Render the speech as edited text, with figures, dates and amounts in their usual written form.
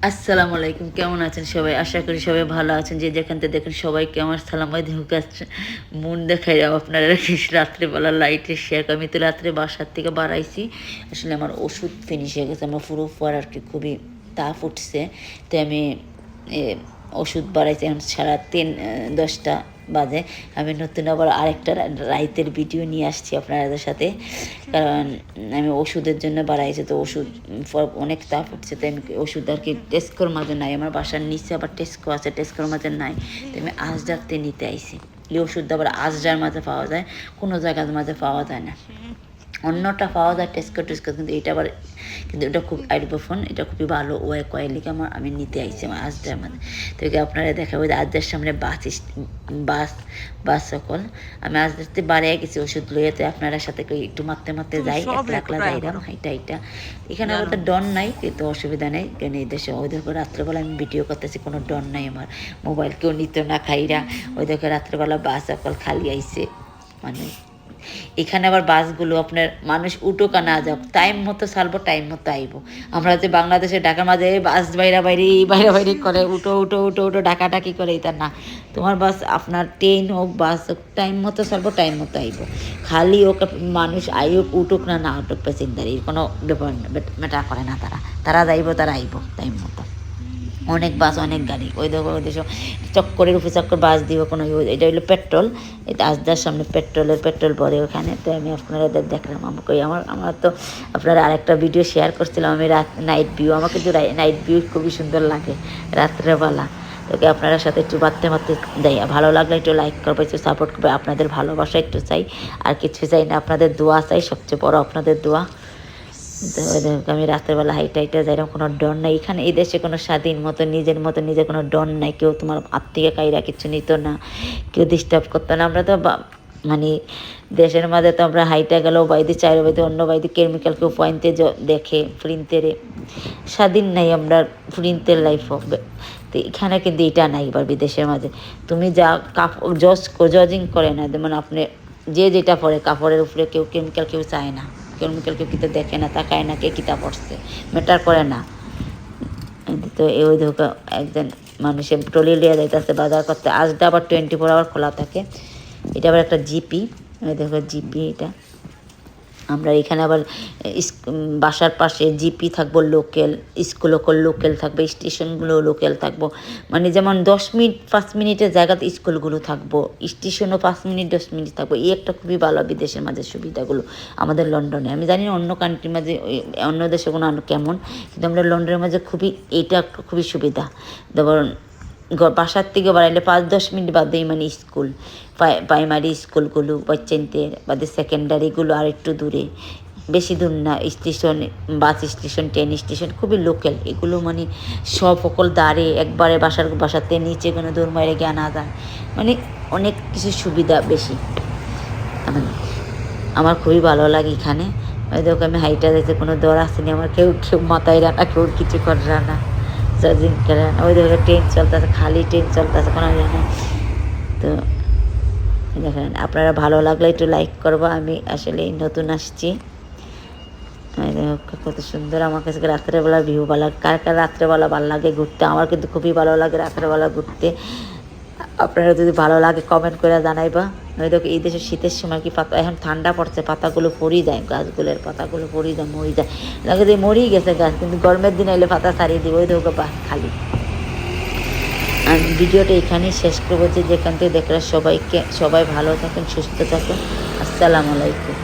আসসালামু আলাইকুম, কেমন আছেন সবাই? আশা করি সবাই ভালো আছেন। যে যেখান থেকে দেখেন সবাইকে আমার সালাম। ওই দেখুন মন দেখাই আপনারা রাত্রেবেলা লাইটে শেয়ার করে। আমি তো রাত্রে বাসার থেকে বাড়াইছি। আসলে আমার ওষুধ ফিনিশ হয়ে গেছে, আমার পুরো পর আর কি খুবই তাপ উঠছে। তো আমি ওষুধ বাড়াইছি এখন সারা 10টা বাজে। আমি নতুন আবার আরেকটা রাইতের ভিডিও নিয়ে আসছি আপনাদের সাথে, কারণ আমি ওষুধের জন্য বাড়াইছি। তো ওষুধ অনেক তাপ উঠছে, তো আমি ওষুধ আর কি টেস্কোর মাঝে নাই, আমার বাসার নিচে আবার টেস্কো আছে, টেস্কোর মাঝে নাই। তো আমি আজডারতে নিতে আইছি। এই ওষুধটা আবার আজডার মাঝে পাওয়া যায়, কোনো জায়গার মাঝে পাওয়া যায় না। অন্যটা পাওয়া যায় টেস্কো, কিন্তু এটা আবার, কিন্তু এটা খুব আইডোফোন, এটা খুবই ভালো ওয়াই কয়েলিকে আমি নিতে আইছি আমার আজদার মধ্যে। তো আপনারা দেখাবো যে আজদার সামনে বাস বাস সকল আমি আজদাতে বাড়িয়ে গেছি ওষুধ লইয়াতে, আপনারা সাথে একটু মারতে যাই, একলা যাইরাম হাইটা। এখানে আবার তো ডন নাই, কিন্তু অসুবিধা নেই, কারণ এই দেশে ওই দেখো রাত্রেবেলা আমি ভিডিও করতেছি, কোনো ডন নাই, আমার মোবাইল কেউ নিত না খাইরা। ওই দেখো রাত্রেবেলা বাস সকল খালি আইছে। মানে এখানে আবার বাসগুলো আপনার মানুষ উঠুক আর না যাক, টাইম মতো চালবো, টাইম মতো আইব। আমরা যে বাংলাদেশে ঢাকার মাঝে বাস বাইরে করে উঠো ডাকাডাকি করে, এটা না। তোমার বাস আপনার ট্রেন হোক বাস হোক টাইম মতো চালবো, টাইম মতো আইব। খালি হোক মানুষ আইক উঠুক না উঠুক, প্যাসেঞ্জার এই কোনো ব্যাপার ম্যাটার করে না। তারা যাইব, তারা আইব টাইম মতো। অনেক বাস, অনেক গাড়ি। ওই দেখো ওই দেশ চক্করের উপরে চক্কর বাস দিব কোনো, এটা হইলো পেট্রোল। এটা আজদার সামনে পেট্রোল ভরে ওখানে। তো আমি আপনারা দেখলাম, আমাকে আমার তো আপনারা আরেকটা ভিডিও শেয়ার করছিলাম আমি নাইট ভিউ। আমার কিন্তু নাইট ভিউ খুবই সুন্দর লাগে রাত্রেবেলা। তোকে আপনারা সাথে একটু মারতে দেয়, ভালো লাগলে একটু লাইক করবে, একটু সাপোর্ট করবে। আপনাদের ভালোবাসা একটু চাই, আর কিছু চাই না, আপনাদের দোয়া চাই, সবচেয়ে বড় আপনাদের দোয়া। আমি রাত্রেবেলা হাইটা যাইরকম কোনো ডর নাই। এখানে এই দেশে কোনো স্বাধীন মতো নিজের কোনো ডর নাই। কেউ তোমার আত্মীয় কাইরা কিছু নিত না, কেউ ডিস্টার্ব করতো না। আমরা তো মানে দেশের মাঝে তো আমরা হাইটা গেলেও বাইদি চাইর বাইদি অন্য বাইদি কেমিক্যাল কেউ পয়েন্টে দেখে ফ্রিন্তেরে স্বাধীন নাই আমরা, ফ্রিন্তের লাইফ হবে। তো এখানে কিন্তু এটা নাই। এবার বিদেশের মাঝে তুমি যা জজিং করে না, যেমন আপনি যেটা পরে কাপড়ের উপরে কেউ কেমিক্যাল কেউ চায় না, কেমিক্যাল কেউ কিতা দেখে না, তাকায় না কে কিতা পড়ছে, ম্যাটার করে না। তো ওই ধোকা একজন মানুষের ট্রলি লিয়ে যাইতেছে বাজার করতে। আজটা আবার 24 আওয়ার খোলা থাকে। এটা আবার একটা জিপি, ওই দেখো জিপি। এটা আমরা এখানে আবার বাসার পাশে জিপি থাকবো লোকাল, স্কুলও লোকাল থাকবে, স্টেশনগুলো লোকাল থাকবো। মানে যেমন 10 মিনিট 5 মিনিটের জায়গাতে স্কুলগুলো থাকবো, স্টেশনও 5 মিনিট 10 মিনিট থাকবো। এই একটা খুবই ভালো বিদেশের মাঝে সুবিধাগুলো আমাদের লন্ডনে। আমি জানি না অন্য কান্ট্রির মাঝে অন্য দেশে কোনো কেমন, কিন্তু আমরা লন্ডনের মাঝে খুবই এইটা খুবই সুবিধা। ধরুন বাসার থেকে বাড়াইলে 5-10 মিনিট বাদেই মানে স্কুল, প্রাইমারি স্কুলগুলো বাচ্চাদের বাদে সেকেন্ডারিগুলো আর একটু দূরে, বেশি দূর না। Station, bus station, train station খুবই লোকাল এগুলো। মানে সব সকল দাঁড়িয়ে একবারে বাসাতে নিচে কোনো দূর মারে গিয়ে আনা যায়। মানে অনেক কিছু সুবিধা বেশি। আমার খুবই ভালো লাগে এখানে। ওই দেখো আমি হাইটা যাইতে কোনো দর আসেনি, আমার কেউ মাথায় রানা, কেউ কিছু করে রানা, জাজিং করে রানা। ওই দেখো ট্রেন চলতেছে, খালি ট্রেন চলতেছে, কোনো জানা। তো দেখেন আপনারা ভালো লাগলে একটু লাইক করবো। আমি আসলে নতুন আসছি। কত সুন্দর আমার কাছে রাত্রেবেলা ভিউ ভালো লাগে। কার রাত্রেবেলা ভালো লাগে ঘুরতে? আমার কিন্তু খুবই ভালো লাগে রাত্রেবেলা ঘুরতে। আপনারা যদি ভালো লাগে কমেন্ট করে জানাইবা। ওই দেখো এই দেশের শীতের সময় কি পাতা, এখন ঠান্ডা পড়ছে, পাতাগুলো পড়ি যায়, গাছগুলোর পাতাগুলো পড়ি যায়, মরি যায়, লাগে যে মরেই গেছে গাছ, কিন্তু গরমের দিনে এলে পাতা ছাড়িয়ে দিই। ওই দেখো বাস খালি। আমি ভিডিওটা এখানেই শেষ করবো। যে যেখান থেকে দেখলে সবাই ভালো থাকুন, সুস্থ থাকুন। আসসালামু আলাইকুম।